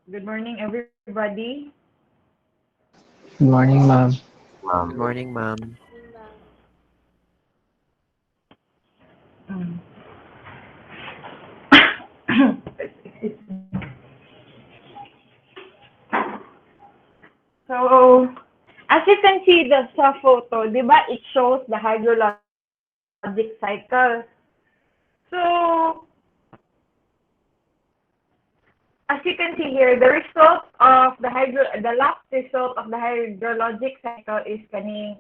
Good morning, everybody. Good morning, ma'am. Good morning, ma'am. Mm. So, as you can see sa photo, di ba, it shows the hydrologic cycle. So, as you can see here, the last result of the hydrologic cycle is kaning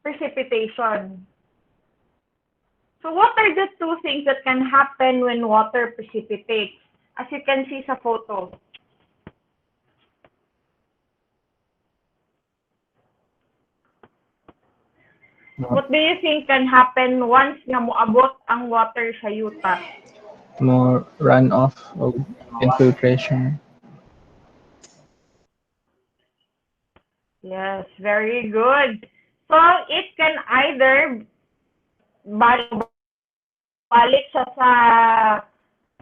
precipitation. So, what are the two things that can happen when water precipitates? As you can see sa photo. More, What do you think can happen once nga moabot ang water sa yuta? more runoff of infiltration. Yes, very good. So, it can either balik siya sa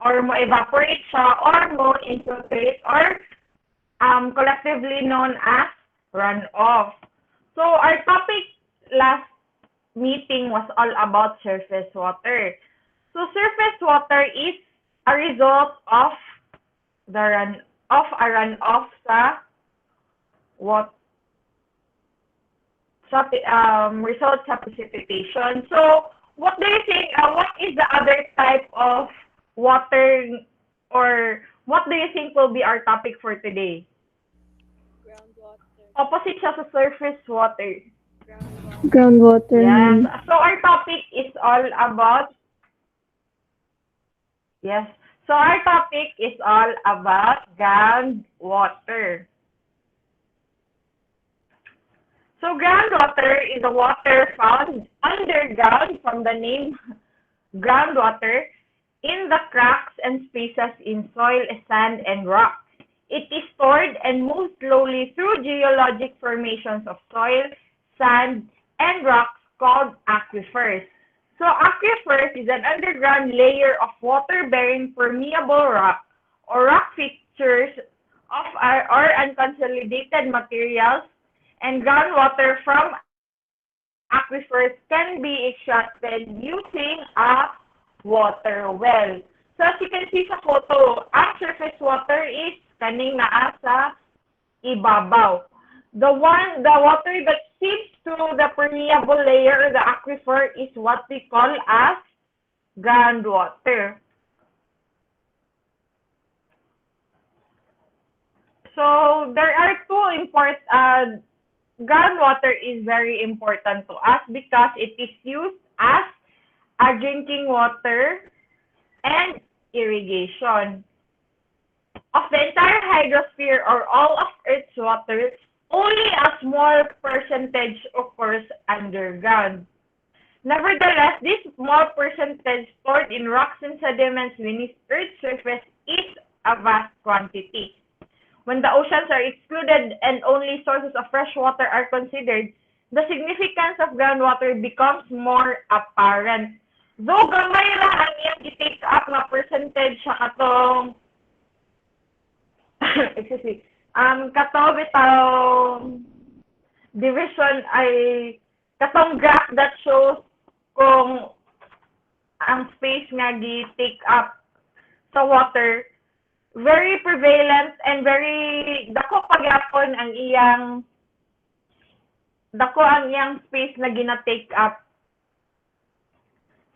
or mo evaporate siya or mo infiltrate or collectively known as runoff. So, our topic last meeting was all about surface water. So, surface water is a result of the runoff sa what result sa precipitation. So, what do you think? What is the other type of water, or what do you think will be our topic for today? Opposite siya sa surface water. Groundwater, Yes. ma'am. So, our topic is all about, yes. So, our topic is all about groundwater. So, groundwater is the water found underground from the name groundwater in the cracks and spaces in soil, sand, and rock. It is stored and moves slowly through geologic formations of soil, sand, and rocks called aquifers. So aquifers is an underground layer of water-bearing permeable rock or rock features of or unconsolidated materials, and groundwater from aquifers can be extracted using a water well. So as you can see sa photo, ang surface water is kaning naa sa ibabaw. The water that seeps through the permeable layer, the aquifer, is what we call as groundwater. So there are two important. Groundwater is very important to us because it is used as a drinking water and irrigation. Of the entire hydrosphere or all of Earth's water, only a small percentage occurs underground. Nevertheless, this small percentage stored in rocks and sediments beneath Earth's surface is a vast quantity. When the oceans are excluded and only sources of fresh water are considered, the significance of groundwater becomes more apparent. Though gamay ra ang iyang i-take up na percentage sa katong excuse me, katong bitaw division ay katong graph that shows kung ang space nga gi-take up sa water, very prevalent and very dako pagyapon ang iyang space na gina-take up.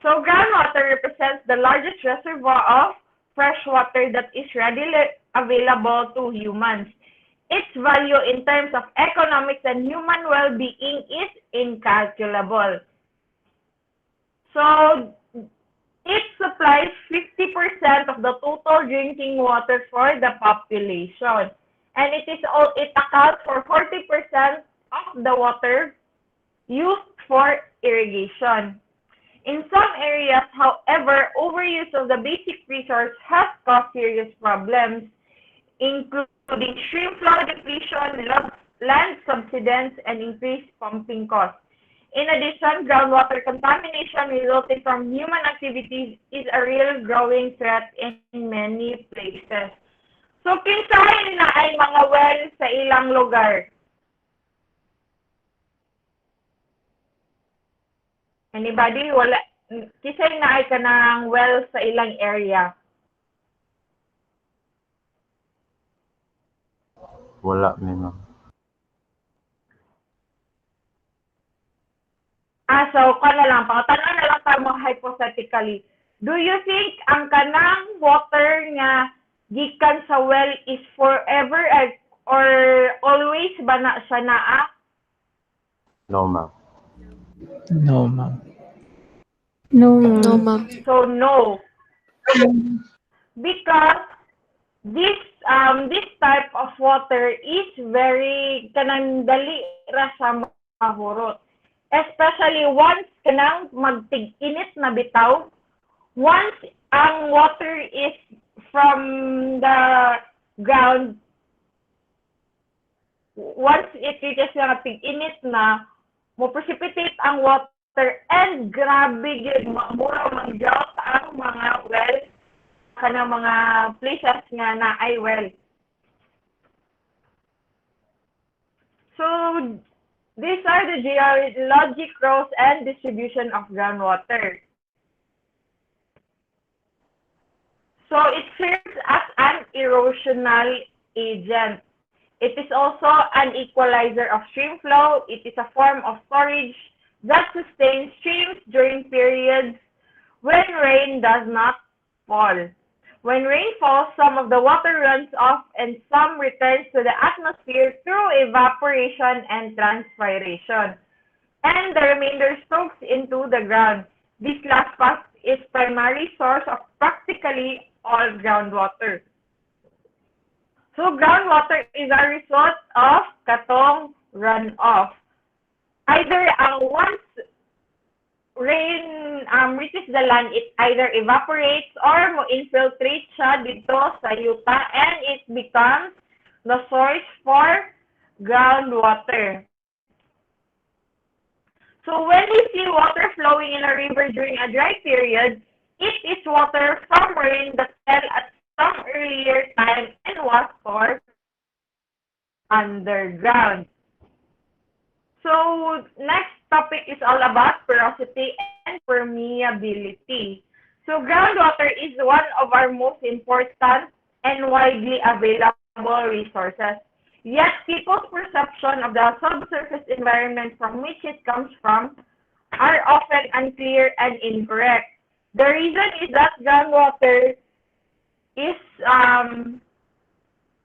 So groundwater represents the largest reservoir of fresh water that is readily available to humans. Its value in terms of economics and human well-being is incalculable. So it supplies 50% of the total drinking water for the population. And it accounts for 40% of the water used for irrigation. In some areas, however, overuse of the basic resource has caused serious problems, including stream flow depletion, land subsidence, and increased pumping costs. In addition, groundwater contamination resulting from human activities is a real growing threat in many places. So, kinsahin na ay mga well sa ilang lugar? Anybody? Wala. Kisay na ay kanang well sa ilang area? Wala, ma'am. So, kana lang, pangatanong na lang tayo mo hypothetically. Do you think ang kanang water nga gikan sa well is forever or always ba na siya naa? No, ma'am. No, ma'am. No, ma'am. No, ma'am. So, no. Because this type of water is very kanang dali ra sa mahurot. Especially once kanang magtig-init na bitaw, once ang water is from the ground, once it reaches na tig-init na, mo precipitate ang water and grabe yun, mura mag-drought ang mga well, kanang mga places nga na ay well. So, these are the geologic roles and distribution of groundwater. So it serves as an erosional agent. It is also an equalizer of stream flow. It is a form of storage that sustains streams during periods when rain does not fall. When rain falls, some of the water runs off and some returns to the atmosphere through evaporation and transpiration, and the remainder soaks into the ground. This last part is primary source of practically all groundwater. So groundwater is a result of katong runoff. Either once rain reaches the land, it either evaporates or mo infiltrate siya dito sa yuta and it becomes the source for groundwater. So when we see water flowing in a river during a dry period, it is water from rain that fell at some earlier time and was stored underground. So next topic is all about porosity and permeability. So groundwater is one of our most important and widely available resources. Yet people's perception of the subsurface environment from which it comes from are often unclear and incorrect. The reason is that groundwater is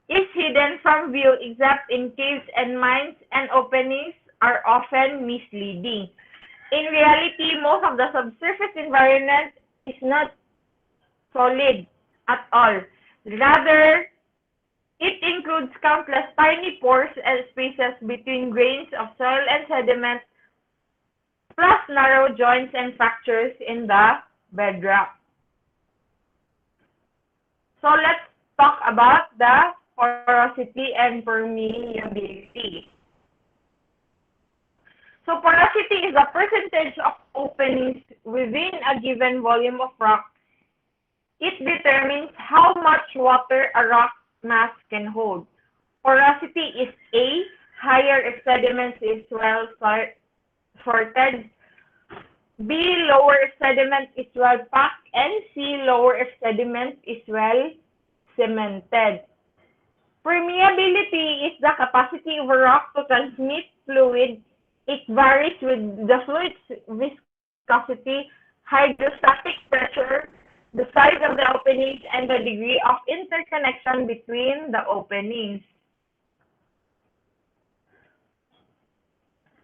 hidden from view except in caves and mines, and openings are often misleading. In reality, most of the subsurface environment is not solid at all. Rather, it includes countless tiny pores and spaces between grains of soil and sediment, plus narrow joints and fractures in the bedrock. So let's talk about the porosity and permeability. So porosity is the percentage of openings within a given volume of rock. It determines how much water a rock mass can hold. Porosity is A, higher if sediment is well sorted, B, lower if sediment is well packed, and C, lower if sediment is well cemented. Permeability is the capacity of a rock to transmit fluid. It varies with the fluid's viscosity, hydrostatic pressure, the size of the openings, and the degree of interconnection between the openings.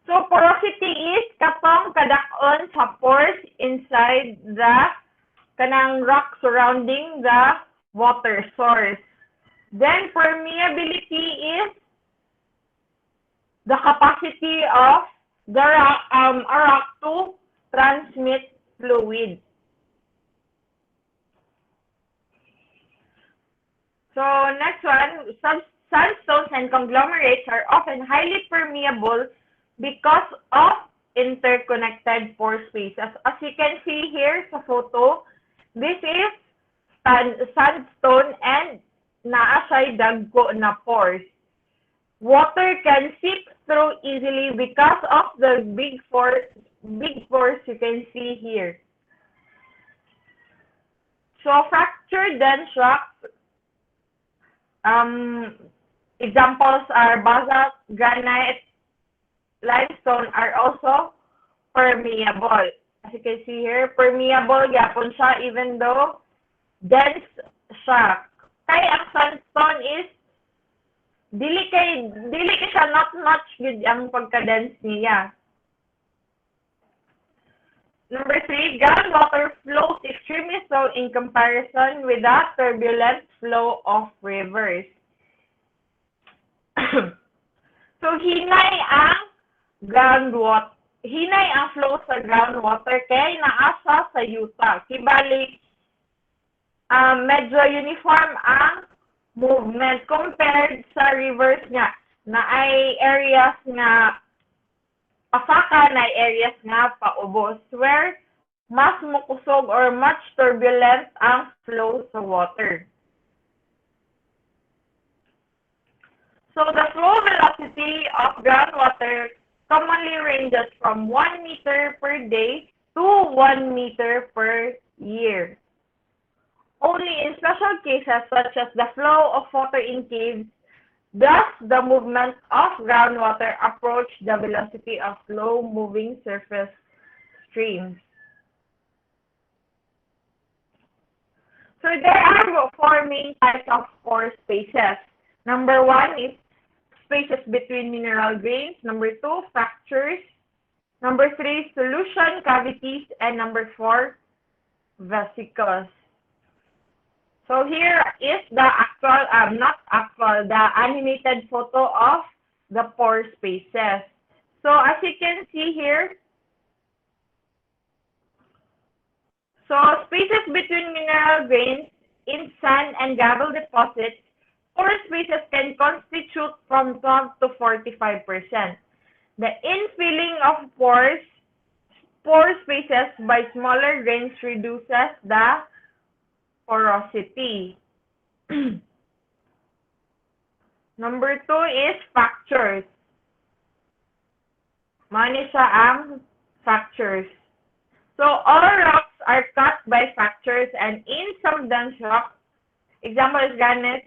So porosity is katong kadak-on sa pores inside the kanang rock surrounding the water source. Then permeability is the capacity of the rock, a rock to transmit fluid. So next one, sandstones and conglomerates are often highly permeable because of interconnected pore spaces. As you can see here sa photo, this is sandstone and naa siya'y dagko na pores. Water can seep through easily because of the big pores you can see here. So fractured dense rocks, examples are basalt, granite, limestone are also permeable. As you can see here, permeable yapon siya even though dense siya. Kaya ang sandstone is dili kay siya not much good ang pagka-dense niya. Number 3, groundwater flows extremely slow in comparison with the turbulent flow of rivers. So hinay ang flow sa groundwater kay naa siya sa yuta. Kibali medyo uniform ang movement compared sa rivers nga na ay areas nga pasaka na areas nga paubos where mas mukusog or much turbulent ang flow sa water. So the flow velocity of groundwater commonly ranges from 1 meter per day to 1 meter per year. Only in special cases such as the flow of water in caves does the movement of groundwater approach the velocity of slow-moving surface streams. So there are 4 main types of pore spaces. Number 1 is spaces between mineral grains. Number 2, fractures. Number 3, solution cavities. And number 4, vesicles. So here is the the animated photo of the pore spaces. So as you can see here, so spaces between mineral grains in sand and gravel deposits, pore spaces can constitute from 12 to 45%. The infilling of pore spaces by smaller grains reduces the porosity. Number 2 is fractures. Mani siya ang fractures. So all rocks are cut by fractures, and in some dense rocks, example is granite,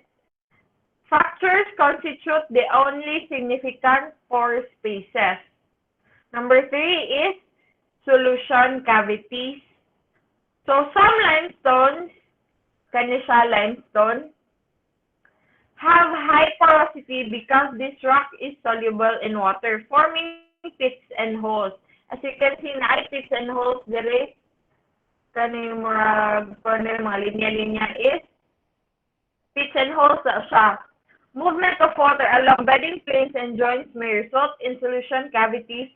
fractures constitute the only significant pore spaces. Number 3 is solution cavities. So some limestones, Kanisha limestone, have high porosity because this rock is soluble in water, forming pits and holes. As you can see, na pits and holes dire kaning mga linya-linya is pits and holes na siya. Movement of water along bedding planes and joints may result in solution cavities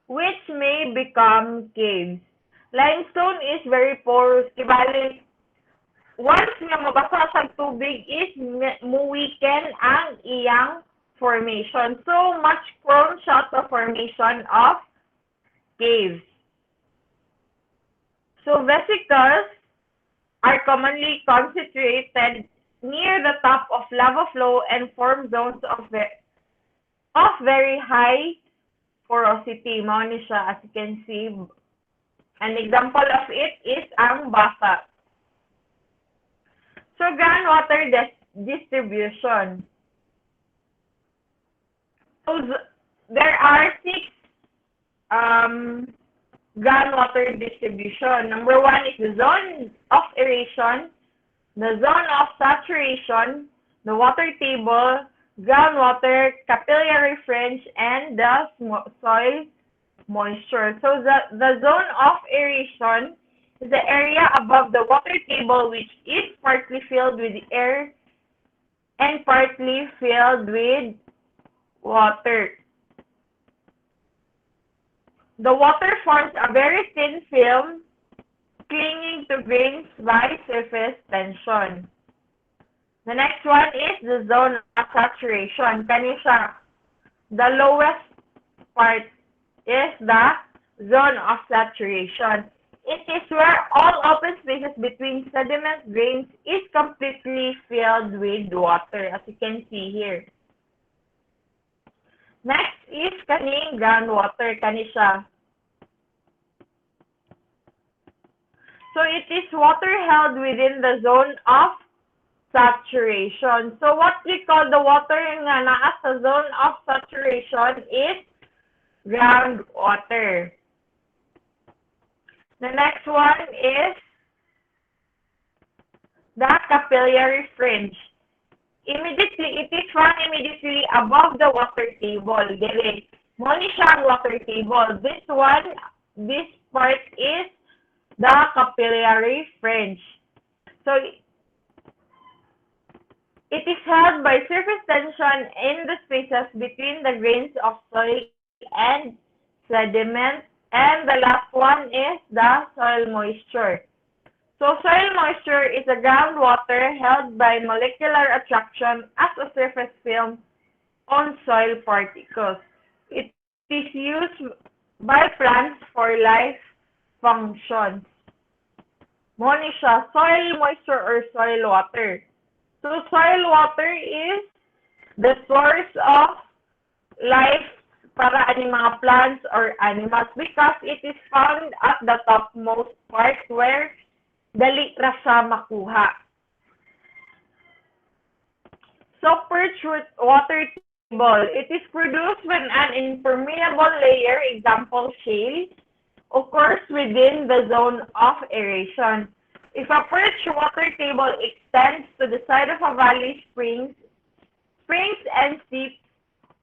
which may become caves. Limestone is very porous. Kibali, once nga mabasa sa tubig is muweaken ang iyang formation. So much prone siya to formation of caves. So vesicles are commonly concentrated near the top of lava flow and form zones of very high porosity. Mao ni siya, as you can see. An example of it is ang basalt. So groundwater distribution. So there are 6 groundwater distribution. Number 1 is the zone of aeration, the zone of saturation, the water table, groundwater, capillary fringe, and the soil moisture. So the zone of aeration is the area above the water table which is partly filled with air and partly filled with water. The water forms a very thin film clinging to grains by surface tension. The next one is the zone of saturation. Kanisha, the lowest part is the zone of saturation. It is where all open spaces between sediment grains is completely filled with water, as you can see here. Next is kaning groundwater, kani siya. So it is water held within the zone of saturation. So what we call the water nga naa sa zone of saturation is groundwater. The next one is the capillary fringe. It is found immediately above the water table. Dili. Mo ni siya ang water table. This part is the capillary fringe. So, it is held by surface tension in the spaces between the grains of soil and sediment. And the last one is the soil moisture. So, soil moisture is a groundwater held by molecular attraction as a surface film on soil particles. It is used by plants for life functions. Mo ni siya, soil moisture or soil water. So, soil water is the source of life para ani mga plants or animals because it is found at the topmost part where dali ra siya makuha. So, perch water table. It is produced when an impermeable layer, example shale, occurs within the zone of aeration. If a perch water table extends to the side of a valley, springs and seeps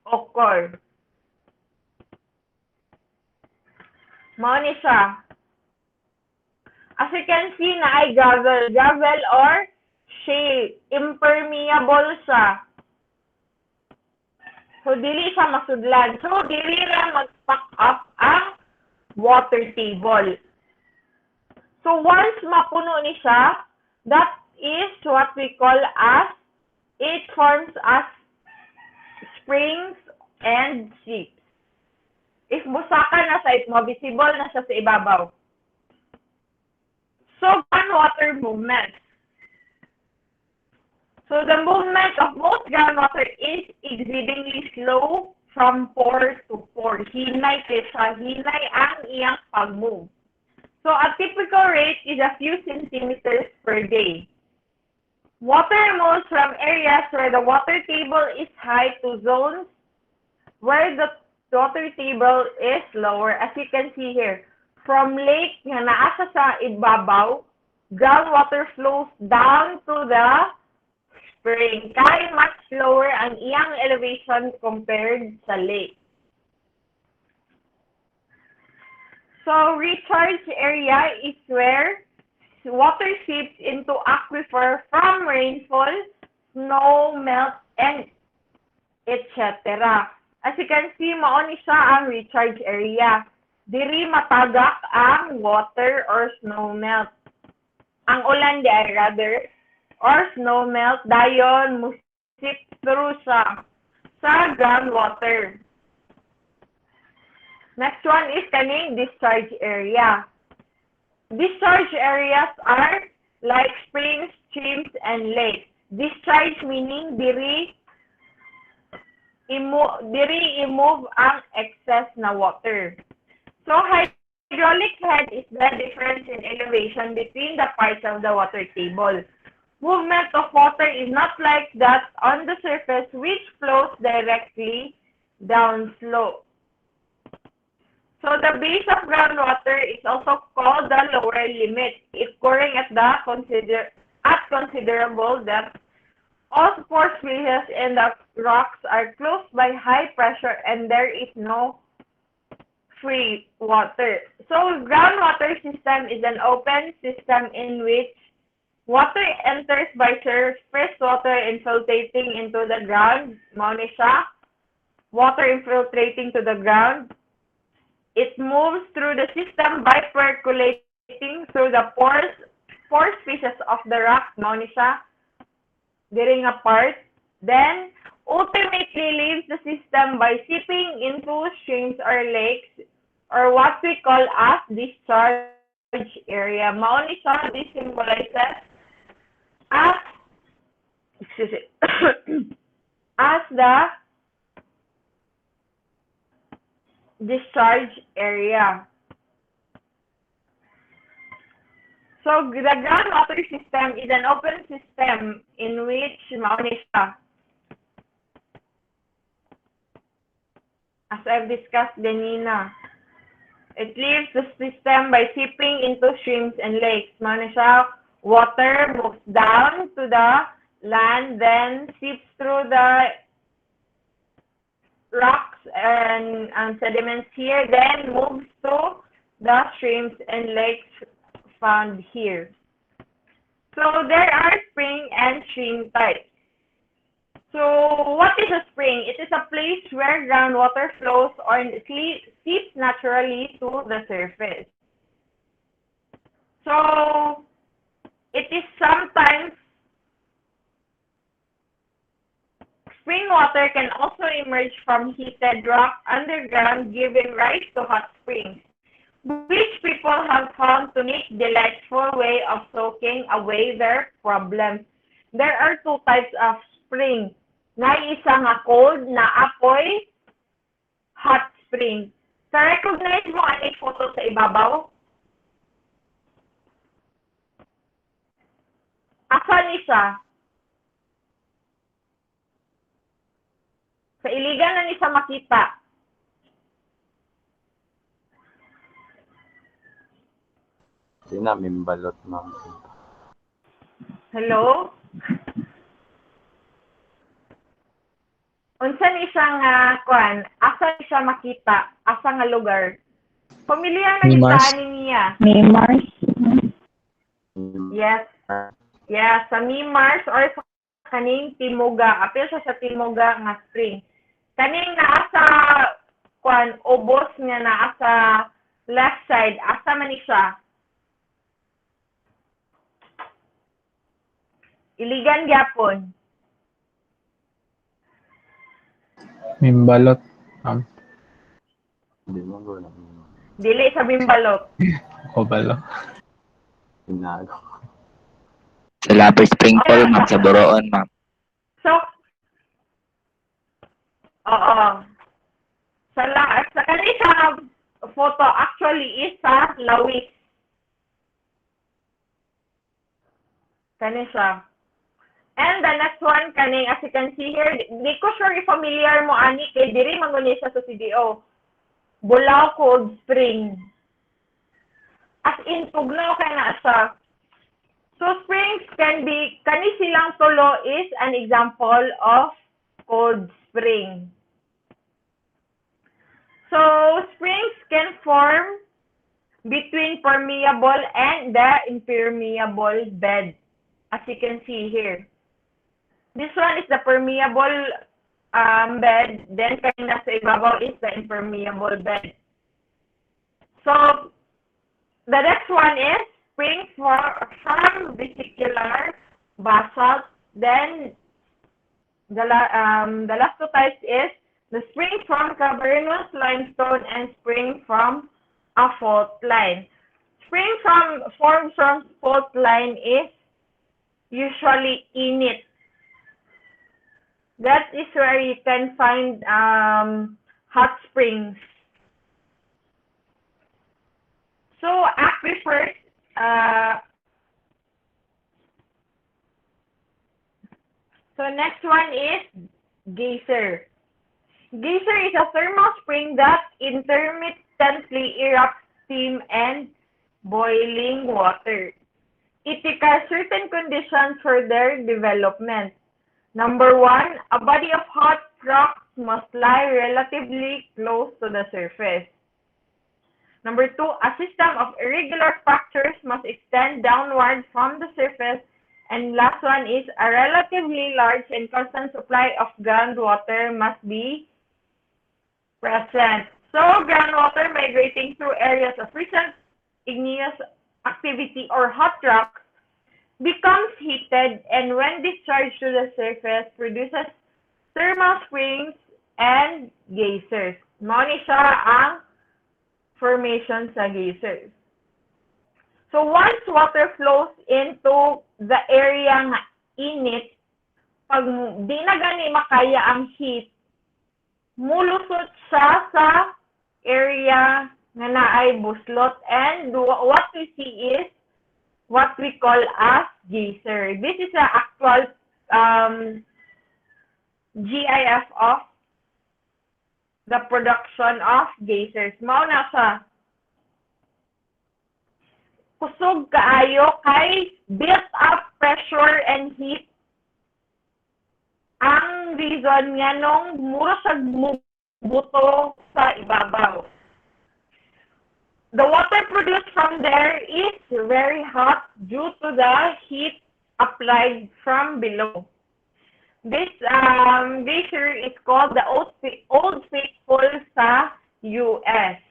occur. Mao ni siya. As you can see na ay gravel or shale, impermeable siya. So, dili siya masudlan. So, dili ra mag-pack up ang water table. So, once mapuno ni siya, that is what we call as, it forms as springs and seeps. If busakan na sa mo, visible na siya sa ibabaw. So, groundwater movement. So, the movement of most groundwater is exceedingly slow from pore to pore. Hinay siya. Hinay ang iyang pag-move. So, a typical rate is a few centimeters per day. Water moves from areas where the water table is high to zones where the water table is lower. As you can see here, from lake nga naasa sa ibabaw, groundwater flows down to the spring. Kaya much lower ang iyang elevation compared sa lake. So, recharge area is where water seeps into aquifer from rainfall, snow melt, and etc. As you can see, mao ni siya ang recharge area. Diri matagak ang water or snow melt. Ang ulan di ay rather, or snow melt, dayon musip through sa groundwater. Next one is kaning discharge area. Discharge areas are like springs, streams, and lakes. Discharge meaning diri i-move ang excess na water. So, hydraulic head is the difference in elevation between the parts of the water table. Movement of water is not like that on the surface, which flows directly down slope. So, the base of groundwater is also called the lower limit, occurring at considerable depth. All pore spaces in the rocks are closed by high pressure and there is no free water. So, groundwater system is an open system in which water enters by surface water infiltrating into the ground. Mao ni siya. Water infiltrating to the ground. It moves through the system by percolating through the pore spaces of the rock. Mao ni siya. During a part, then ultimately leaves the system by seeping into streams or lakes, or what we call as discharge area. Mao ni siya, this symbolizes as, excuse me, as the discharge area. So, the groundwater system is an open system in which mao ni siya, as I've discussed kanina, it leaves the system by seeping into streams and lakes. Mao ni siya, water moves down to the land, then seeps through the rocks and sediments here, then moves to the streams and lakes found here. So there are spring and stream types. So what is a spring? It is a place where groundwater flows or seeps naturally to the surface. So it is sometimes spring water can also emerge from heated rock underground, giving rise to hot springs, which people have found to make delightful way of soaking away their problems. There are two types of spring. Na isa nga cold na apoy hot spring. Sa recognize mo ang photo sa ibabaw? Asan isa? Sa iligan na ni sa makita. Di namin balot, ma'am. Hello? Unsa ni siya nga kuan? Asa ni siya makita? Asa nga lugar? Pamilyar na Mimars. kita niya. Mimars. Yes. Yeah, sa Mimars or sa kaning Timuga. Apil siya sa Timuga nga spring. Kaning naa sa kuan ubos nga naa sa left side. Asa man ni siya? Iligan gyapon. Mimbalot, ma'am. Hindi mo ko lang. Dili sa Bimbalot. O balo. Tinago. Sa Lapis Spring Fall, ma'am. Sa Boroon, ma'am. So, oo. Sa kanisa photo actually is sa Lawis. Kanisa. And the next one, kaning, as you can see here, di ko sure if familiar mo, ani, kay diri mangunin siya sa CDO. Bulao Cold Spring. As in, tugnaw kay na siya. So, springs can be, kani silang tulo is an example of cold spring. So, springs can form between permeable and the impermeable bed, as you can see here. This one is the permeable bed, then kanina sa ibabaw is the impermeable bed. So, the next one is springs from vesicular basalt. Then, the last two types is the spring from cavernous limestone and spring from a fault line. Spring formed from fault line is usually init. That is where you can find hot springs. So aquifers, so next one is geyser. Geyser is a thermal spring that intermittently erupts steam and boiling water. It requires certain conditions for their development. Number one, a body of hot rocks must lie relatively close to the surface. Number two, a system of irregular fractures must extend downward from the surface. And last one is a relatively large and constant supply of groundwater must be present. So, groundwater migrating through areas of recent igneous activity or hot rock becomes heated and when discharged to the surface produces thermal springs and geysers. Mao ni siya ang formation sa geysers. So once water flows into the area nga init, pag di na gani makaya ang heat, mulusot siya sa area nga naay buslot, and what we see is what we call as geyser. This is the actual GIF of the production of geysers. Mao na siya. Kusog kaayo kay built up pressure and heat ang reason nga nung mura sa buto sa ibabaw. The water produced from there is very hot due to the heat applied from below. This geyser is called the Old Faithful sa US.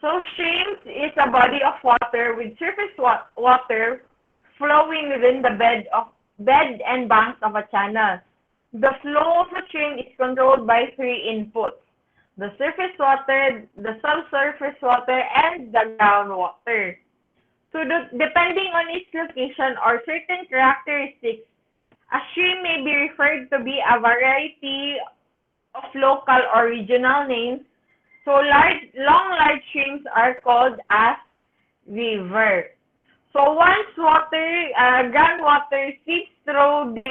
So streams is a body of water with surface water flowing within the bed and banks of a channel. The flow of a stream is controlled by three inputs: the surface water, the subsurface water, and the groundwater. So depending on its location or certain characteristics, a stream may be referred to be a variety of local or regional names. So large streams are called as river. So once groundwater seeps through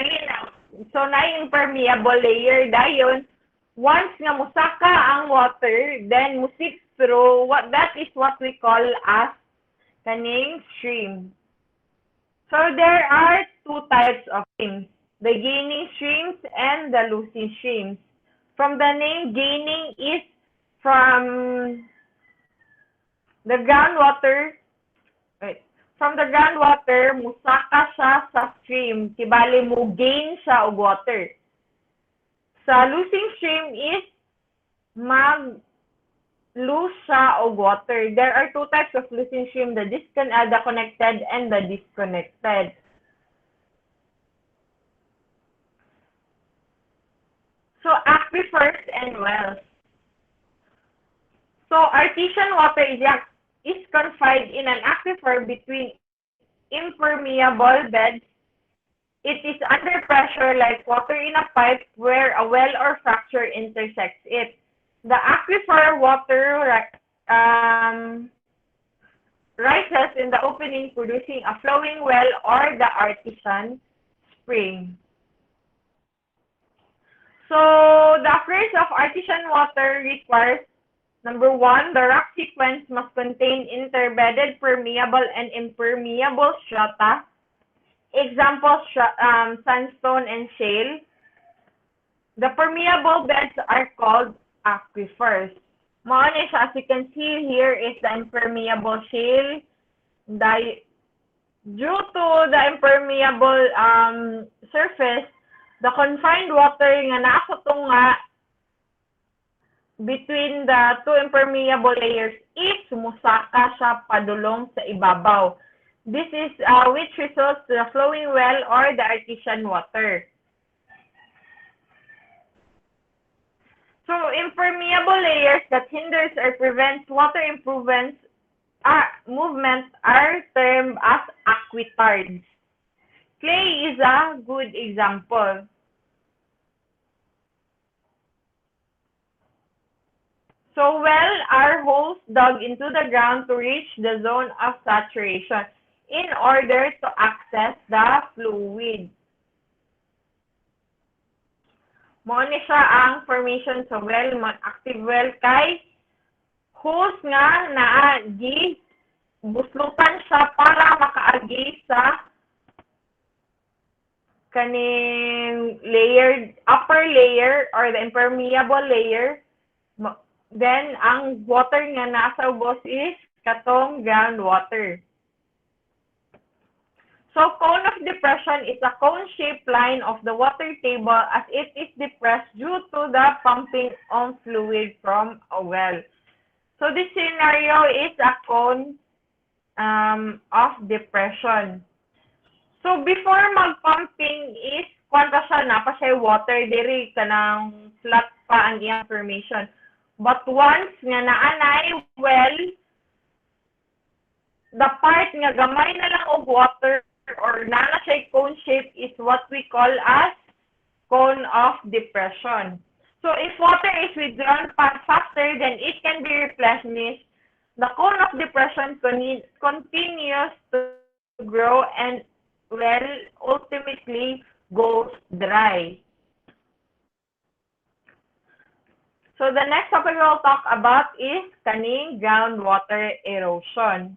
so na impermeable layer dayon, once nga musaka ang water, then musip through, that is what we call as kaning stream. So there are two types of streams: the gaining streams and the losing streams. From the name, gaining is from the groundwater. From the groundwater, musaka siya sa stream. Tibali mo gain siya og water. Sa losing stream is mag-lose siya og water. There are two types of losing stream: the connected and the disconnected. So aquifers and wells. So artesian water is confined in an aquifer between impermeable beds. It is under pressure like water in a pipe where a well or fracture intersects it. The aquifer water rises in the opening, producing a flowing well or the artesian spring. So the affairs of artesian water requires: number one, the rock sequence must contain interbedded permeable and impermeable strata. Examples, sandstone and shale. The permeable beds are called aquifers. As you can see, here is the impermeable shale. Due to the impermeable surface, the confined water nga nasa tunga between the two impermeable layers is musaka siya padulong sa ibabaw. This is which results to the flowing well or the artesian water. So impermeable layers that hinders or prevents water movement are termed as aquitards. Clay is a good example. So wells are holes dug into the ground to reach the zone of saturation in order to access the fluid. Mao ni siya ang formation sa well, active well kay holes nga naagi buslutan siya para makaagi sa kaning upper layer or the impermeable layer. Then ang water nga nasa ubos is katong groundwater. So cone of depression is a cone-shaped line of the water table as it is depressed due to the pumping of fluid from a well. So this scenario is a cone of depression. So before mag-pumping is kwanta siya na pa siya water diri kanang flat pa ang iyang formation. But once nga naanay well the part nga gamay na lang og water or nana siya cone shape is what we call as cone of depression. So if water is withdrawn faster than it can be replenished, the cone of depression continues to grow and ultimately goes dry. So the next topic we'll talk about is kaning groundwater erosion.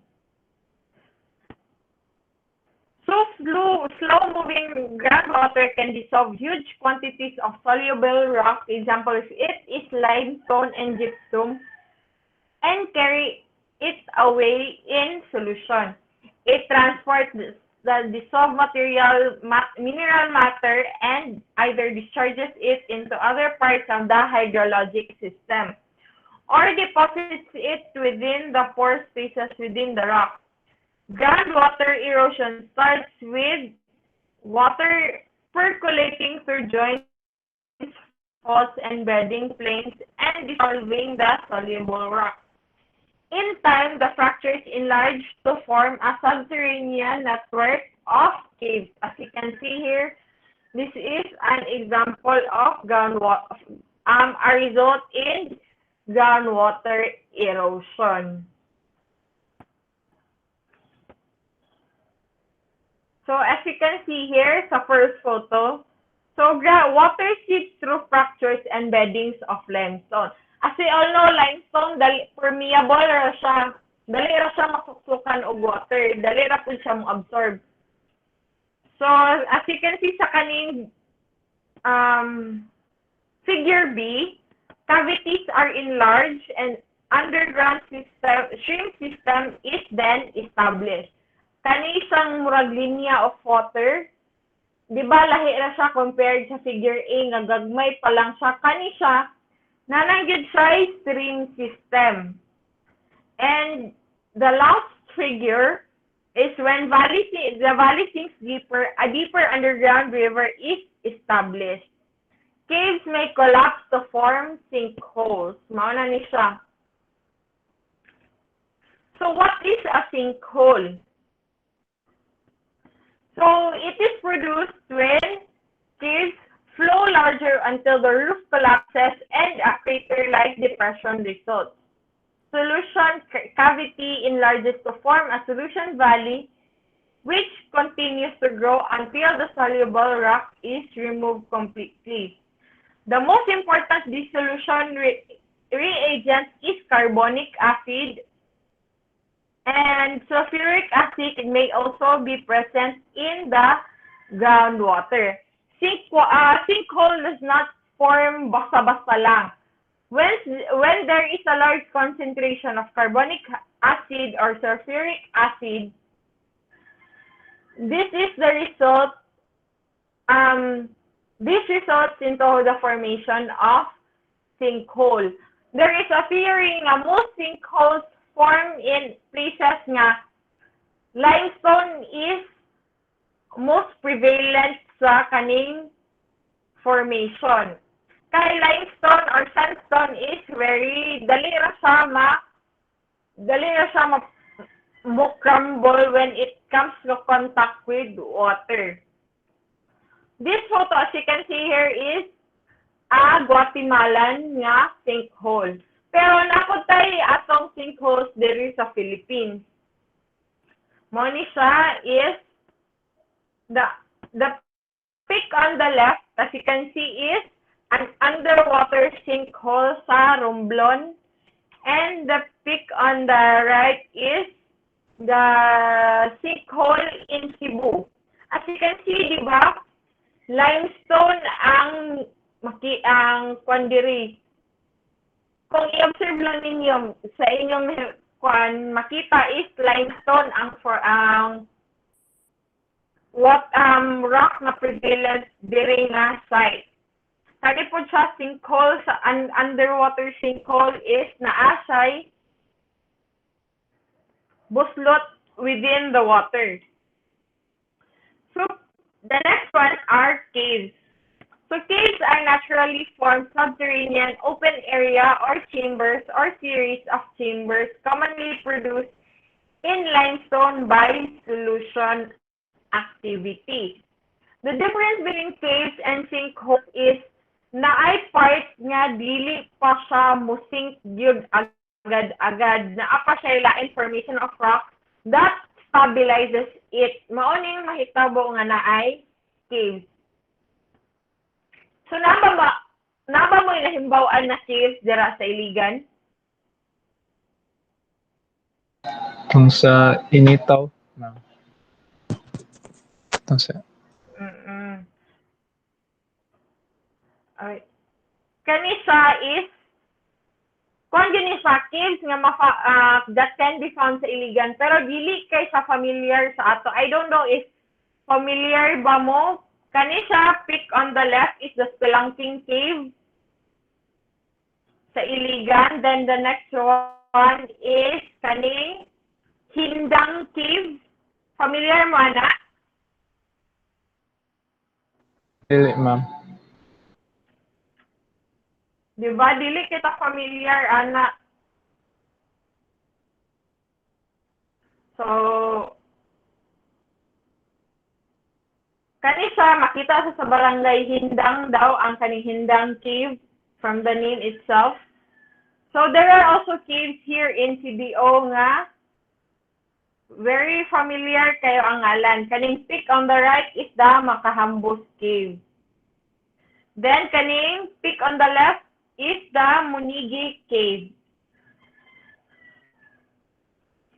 So slow-moving groundwater can dissolve huge quantities of soluble rock. Example, if it is limestone and gypsum, and carry it away in solution. It transports the dissolved mineral matter and either discharges it into other parts of the hydrologic system or deposits it within the pore spaces within the rock. Groundwater erosion starts with water percolating through joints, faults, and bedding planes and dissolving the soluble rock. In time, the fractures enlarge to form a subterranean network of caves. As you can see here, this is an example of groundwater, a result in groundwater erosion. So as you can see here sa first photo, so water seeps through fractures and beddings of limestone. As we all know, limestone, permeable ra siya. Dali ra siya masuksukan og water. Dali ra po siya mo-absorb. So, as you can see sa kaning figure B, cavities are enlarged and underground stream system is then established. Kani isang murag linya of water, di ba lahi ra siya compared sa figure A nga gagmay pa lang siya. Kani siya, nananggid siya stream system. And the last figure is when the valley sinks deeper, a deeper underground river is established. Caves may collapse to form sinkholes. Mauna ni siya. So what is a sinkhole? So it is produced when caves flow larger until the roof collapses and a crater-like depression results. Solution cavity enlarges to form a solution valley which continues to grow until the soluble rock is removed completely. The most important dissolution reagent is carbonic acid, and sulfuric acid may also be present in the groundwater. Sinkhole does not form basta-basta lang. When there is a large concentration of carbonic acid or sulfuric acid, this results into the formation of sinkhole. There is a theory nga most sinkholes form in places nga limestone is most prevalent sa kaning formation. Kay limestone or sandstone is very dali ra siya crumble when it comes to contact with water. This photo, as you can see here, is a Guatemalan nga sinkhole. Pero napod tayo atong sinkholes diri sa Philippines. Mo ni siya is the pic on the left, as you can see, is an underwater sinkhole sa Romblon, and the pic on the right is the sinkhole in Cebu. As you can see, di ba, limestone ang kwandiri. Kung i-observe lang ninyo sa inyong makita is limestone ang rock na prevalent diri nga site. Kani po siya sinkhole sa underwater sinkhole is naasay buslot within the water. So the next one are caves. So caves are naturally formed subterranean open area or chambers or series of chambers commonly produced in limestone by solution activity. The difference between caves and sinkholes is na ay part nga dili pa siya musink gyud agad-agad, naa pa siya ila information of rocks that stabilizes it. Maoning mahitabo nga naay caves. So naba mo inahimbawan na caves dira sa Iligan? Kung sa Initaw, ma'am. Kung sa Okay. Kanisa is kung gini sa caves nga that can be found sa Iligan, pero dili kay sa familiar sa ato. I don't know if familiar ba mo. Kanisa, pick on the left is the Spelunking Cave sa Iligan. Then the next one is kaning Hindang Cave. Familiar mo, ana? dili, ma'am. Diba? Dili kita familiar, ana. So, kanisa, makita sa barangay Hindang daw ang kaning Hindang Cave from the name itself. So, there are also caves here in CDO nga very familiar kayo ang ngalan. Kaning pick on the right is the Makahambos Cave. Then, kaning pick on the left is the Munigi Cave.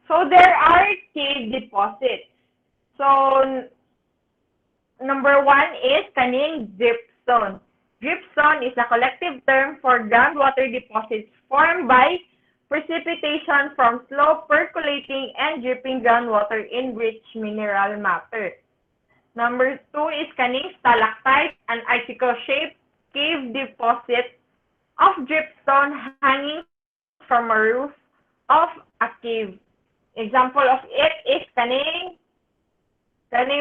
So, there are cave deposits. So, number one is kaning dripstone. Dripstone is a collective term for groundwater deposits formed by precipitation from slow percolating and dripping groundwater in rich mineral matter. Number two is kaning stalactite, an article-shaped cave deposit of dripstone hanging from a roof of a cave. Example of it is kaning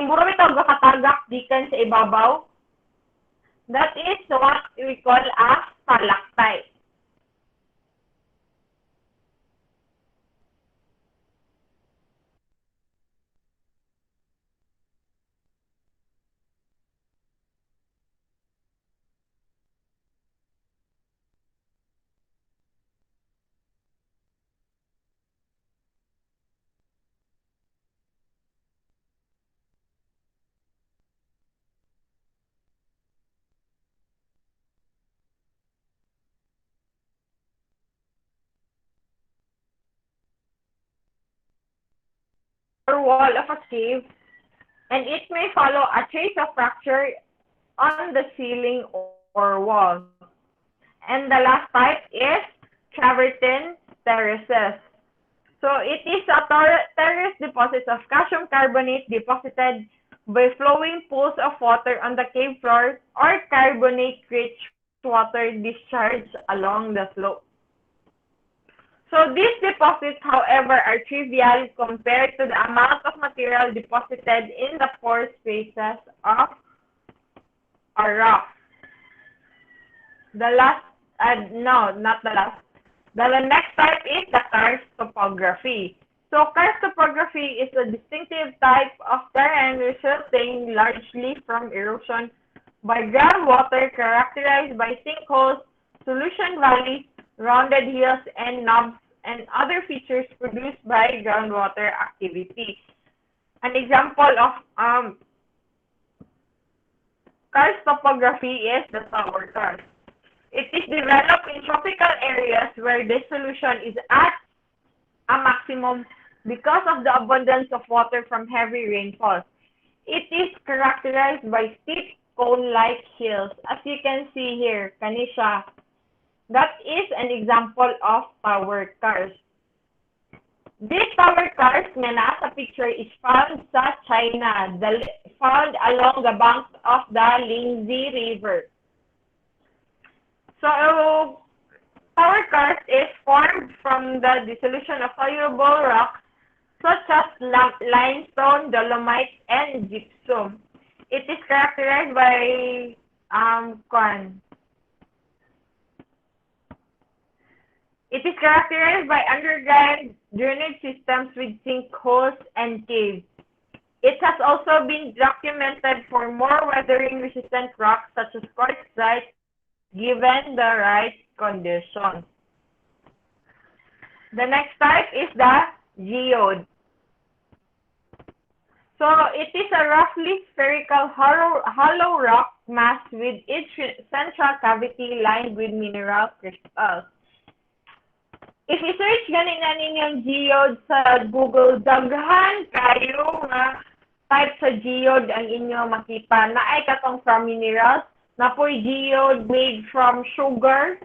muro bitaw gakatagak gikan sa ibabaw. That is what we call a stalactite. Or wall of a cave, and it may follow a trace of fracture on the ceiling or wall. And the last type is travertine terraces. So it is a terrace deposit of calcium carbonate deposited by flowing pools of water on the cave floor or carbonate-rich water discharged along the slope. So these deposits, however, are trivial compared to the amount of material deposited in the pore spaces of a rock. The next type is the karst topography. So karst topography is a distinctive type of terrain resulting largely from erosion by groundwater characterized by sinkholes, solution valleys, rounded hills, and knobs, and other features produced by groundwater activity. An example of karst topography is the tower karst. It is developed in tropical areas where this solution is at a maximum because of the abundance of water from heavy rainfall. It is characterized by steep cone-like hills. As you can see here, kanisha. That is an example of tower karst. This tower karst nga nasa picture is found sa China, found along the banks of the Yangtze River. So, tower karst is formed from the dissolution of soluble rocks such as limestone, dolomite, and gypsum. It is characterized by It is characterized by underground drainage systems with sinkholes and caves. It has also been documented for more weathering-resistant rocks such as quartzite, given the right conditions. The next type is the geode. So it is a roughly spherical hollow rock mass with its central cavity lined with mineral crystals. If i-search ganin na ninyong geode sa Google, daghan kayo nga type sa geode ang inyo makita. Na ay katong from minerals, na po'y geode made from sugar,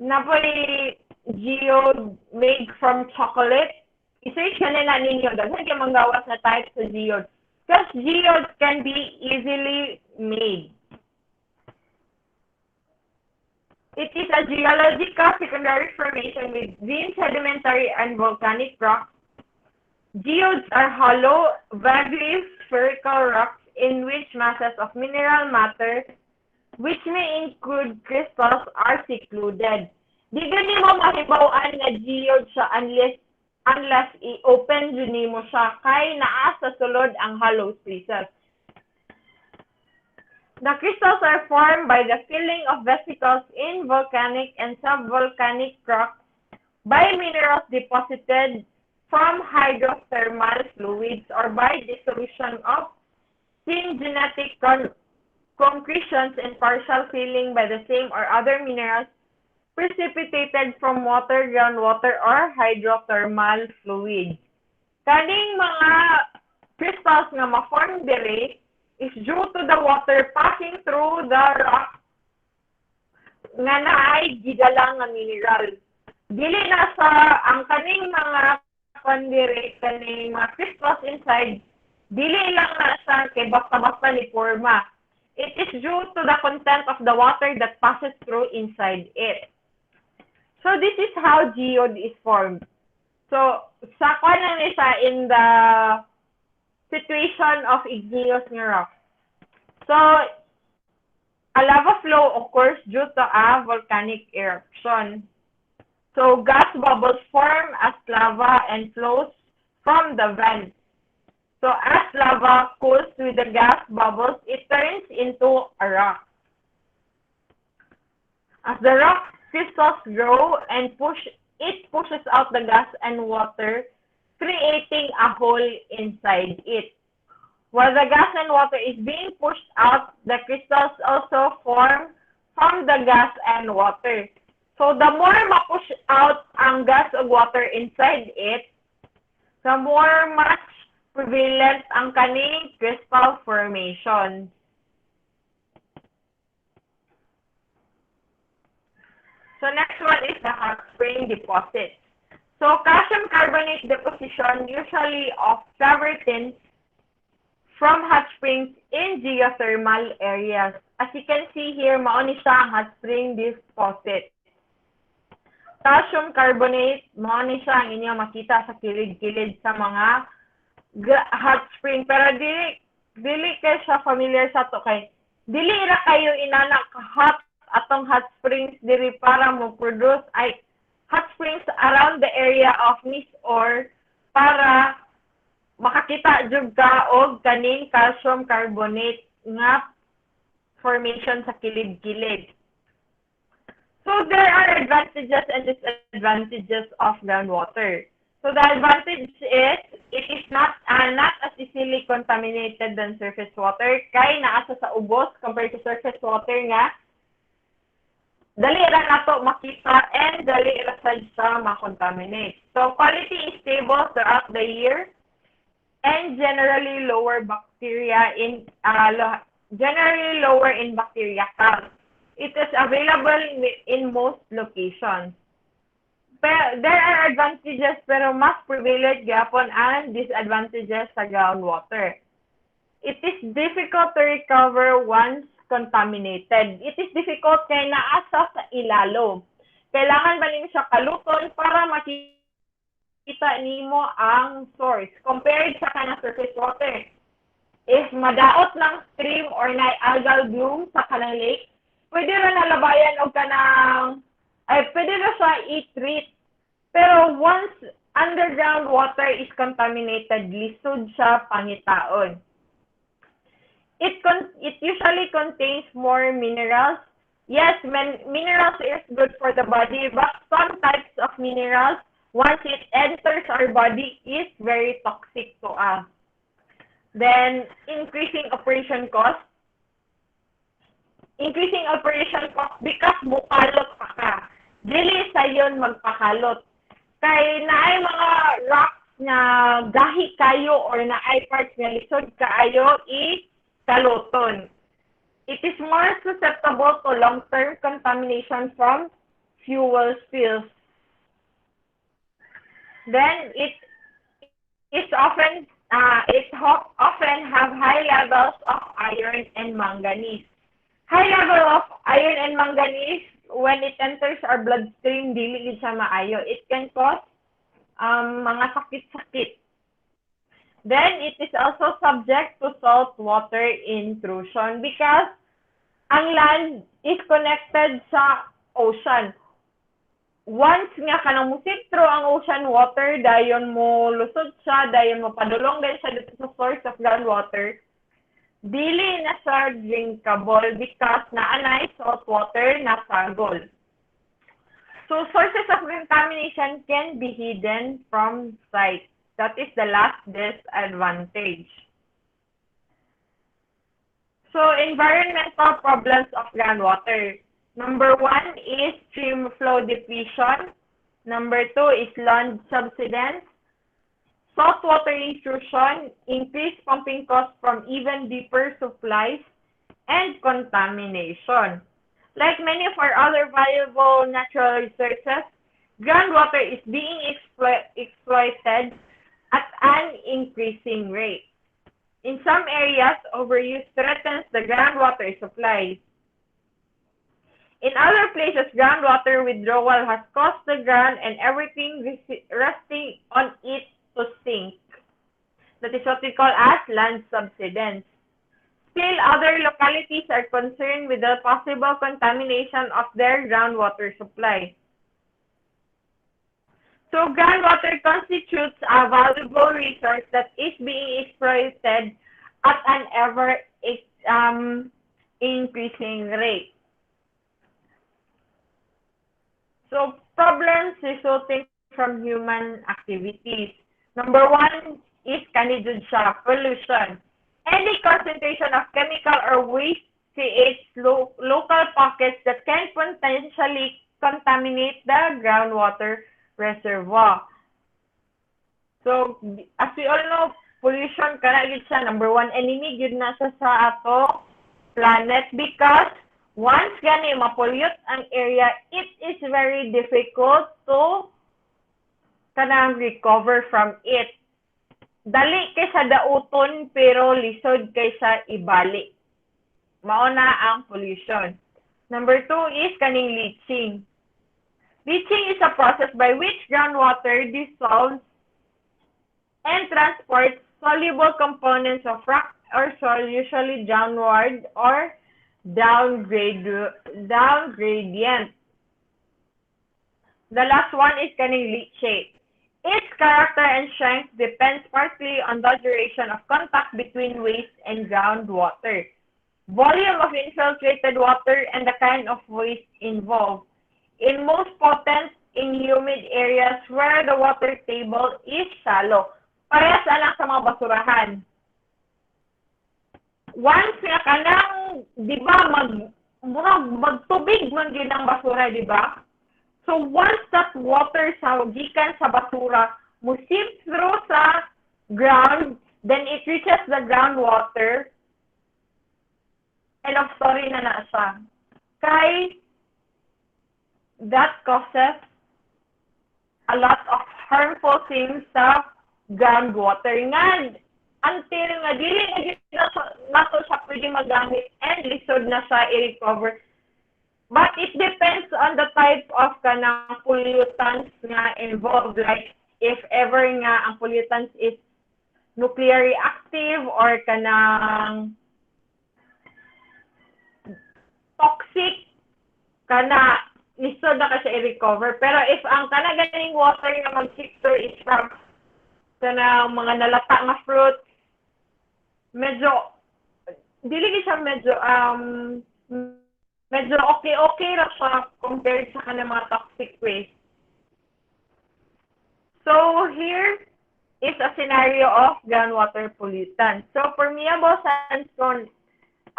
na po'y geode made from chocolate. I-search ganin na ninyo, daghan kayo manggawas na type sa geode. Because geodes can be easily made. It is a geological secondary formation with thin sedimentary and volcanic rocks. Geodes are hollow, vaguely spherical rocks in which masses of mineral matter, which may include crystals, are secluded. Di gani mo mahibawaan nga geode siya unless i-open yun mo siya kay naa sa sulod ang hollow spaces. The crystals are formed by the filling of vesicles in volcanic and subvolcanic rocks by minerals deposited from hydrothermal fluids or by dissolution of syngenetic concretions and partial filling by the same or other minerals precipitated from water, groundwater, or hydrothermal fluids. Kaning mga crystals nga ma-form dire is due to the water passing through the rock nga naay gidala nga mineral. Dili na sa ang kaning mga kaning mga crystals inside, dili lang na sa kay basta-basta ni forma. It is due to the content of the water that passes through inside it. So this is how geode is formed. So sa kanan isa in the situation of igneous rock. So, a lava flow occurs due to a volcanic eruption. So, gas bubbles form as lava and flows from the vent. So, as lava cools with the gas bubbles, it turns into a rock. As the rock crystals grow and it pushes out the gas and water, creating a hole inside it. While the gas and water is being pushed out, the crystals also form from the gas and water. So the more ma-push out ang gas o water inside it, the more much prevalent ang kaning crystal formation. So next one is the hot spring deposit. So calcium carbonate deposition usually of travertine from hot springs in geothermal areas. As you can see here, mao ni siya ang hot spring deposit. Calcium carbonate, mao ni siya ang inyo makita sa kilid-kilid sa mga hot spring. Pero dili kayo siya familiar sa to kay dili ra kayo inanak hot atong hot springs diri para mo produce ay hot springs around the area of Nisor para makakita jud ka og kaning calcium carbonate nga formation sa kilid-kilid. So there are advantages and disadvantages of groundwater. So the advantage is it is not as easily contaminated than surface water kay naasa sa ubos compared to surface water nga dali ra nato makita and dali ra sad sa ma-contaminate. So quality is stable throughout the year and generally lower in bacteria count. It is available in most locations. Pero there are advantages pero mas prevalent gyapon ang disadvantages sa groundwater. It is difficult to recover once contaminated. It is difficult kay naasa sa ilalom. Kailangan ba nimo siya kaluton para makita nimo ang source compared sa kanang surface water. If madaot lang stream or na algal bloom sa kanang lake, pwede ra nalabayan og kanang ay pwede na siya i-treat. Pero once underground water is contaminated, lisod siya pangitaon. It usually contains more minerals. Yes, minerals is good for the body, but some types of minerals, once it enters our body, is very toxic to us. Then, increasing operation cost. Increasing operation cost because bukalot pa ka. Dili sa yon magpakalot. Kay naay mga rocks na gahi kayo or naay parts nga lisod kaayo kaluton. It is more susceptible to long-term contamination from fuel spills. Then it often have high levels of iron and manganese. High level of iron and manganese, when it enters our bloodstream, dili gid siya maayo. It can cause mga sakit-sakit. Then it is also subject to salt water intrusion because ang land is connected sa ocean. Once nga kanang musitro ang ocean water, dayon mo lusod siya, dayon mo padulong din siya dito sa source of groundwater, dili na siya drinkable because naanay salt water na sagol. So sources of contamination can be hidden from sight. That is the last disadvantage. So environmental problems of groundwater. Number 1 is stream flow depletion. Number 2 is land subsidence. Saltwater intrusion, increased pumping costs from even deeper supplies, and contamination. Like many of our other valuable natural resources, groundwater is being exploited at an increasing rate. In some areas, overuse threatens the groundwater supply. In other places, groundwater withdrawal has caused the ground and everything resting on it to sink. That is what we call as land subsidence. Still, other localities are concerned with the possible contamination of their groundwater supply. So, groundwater constitutes a valuable resource that is being exploited at an ever increasing rate. So, problems resulting from human activities. Number 1 is kanidud siya, pollution. Any concentration of chemical or waste creates local pockets that can potentially contaminate the groundwater reservoir. So, as we all know, pollution kanagid siya, number 1 enemy, yun na siya sa ato planet because once gani ma-pollute ang area, it is very difficult to kanang recover from it. Dali kay sa dauton pero lisod kay sa ibalik. Mao na ang pollution. Number 2 is kaning leaching. Leaching is a process by which groundwater dissolves and transports soluble components of rock or soil, usually downward or downgradient. The last one is kaning leachate. Its character and strength depends partly on the duration of contact between waste and groundwater, volume of infiltrated water, and the kind of waste involved. In most potent in humid areas where the water table is shallow. Parehas lang sa mga basurahan. Once nga kanang, di ba, magtubig man yun ang basura, di ba? So once that water sa gikan sa basura mo sift through sa ground, then it reaches the groundwater. End of story na na siya. Kay that causes a lot of harmful things sa groundwater. Nga, until nga dili na to siya pwede magamit and lisod na siya i-recover. But it depends on the type of kanang pollutants nga involved. Like, if ever nga ang pollutants is nuclearly active or kanang toxic, kana niso na ka siya i-recover. Pero if ang kanaganing water nga mag-seep through is from kanang mga nalata nga fruit, medyo dili siya medyo okay ra siya compared sa kanang mga toxic waste. So here is a scenario of groundwater pollutants. So permeable sandstone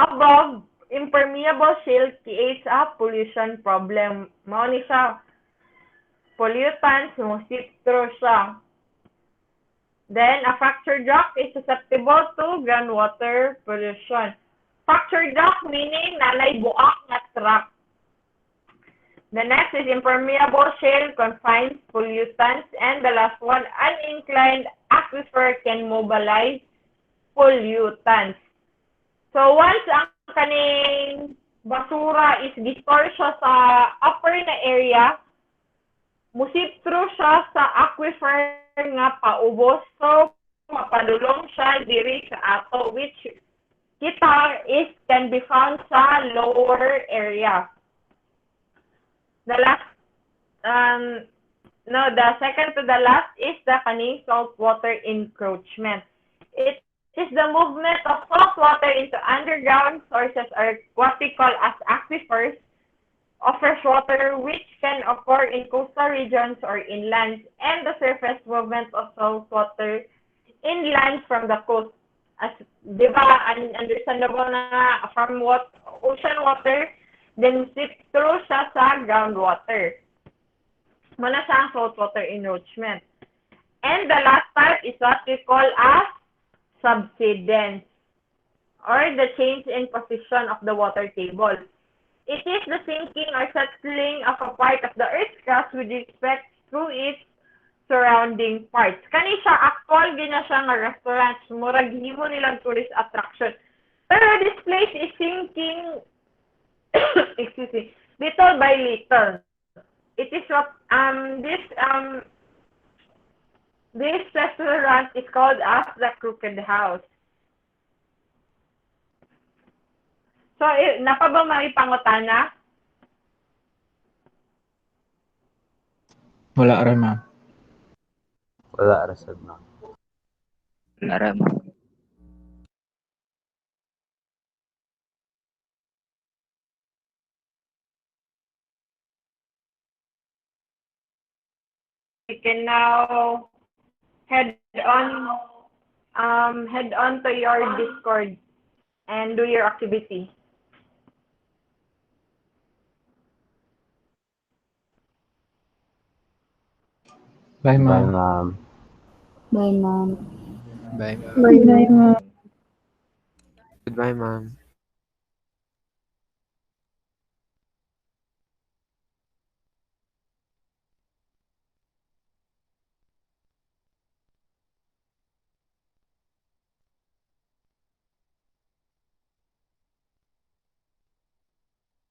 above impermeable shield creates a pollution problem. Mao ni siya pollutants mo seep through siya. Then, a fractured rock is susceptible to groundwater pollution. Fractured rock meaning nanay buak nga track. The next is impermeable shale confines pollutants. And the last one, uninclined aquifer can mobilize pollutants. So, once ang kaning basura is distorted siya sa upper na area, musip through siya sa aquifer nga paubos, so mapadulong siya diri sa ato, which kita is can be found sa lower area. The last, the second to the last is the kaning saltwater encroachment. It is the movement of salt water into underground sources, or what we call as aquifers of fresh water, which can occur in coastal regions or inland, and the surface movement of salt water inland from the coast. As di ba, understandable na from ocean water, then seep through siya sa groundwater. Muna siya ang saltwater enrichment. And the last part is what we call as subsidence, or the change in position of the water table. It is the sinking or settling of a part of the Earth's crust with respect to its surrounding parts. Kani siya, actual gina siya nga restaurants, murag himo nilang tourist attraction. Pero this place is sinking, excuse me, little by little. It is what, this restaurant is called as the Crooked House. So, napa ba may pangutana? Wala rin, ma'am. Wala rasad na. Lara, ma'am. You can now head on to your Discord and do your activity. Bye, Bye, ma'am. ma'am. Bye, ma'am. Bye, ma'am. Bye, ma'am. Goodbye, ma'am.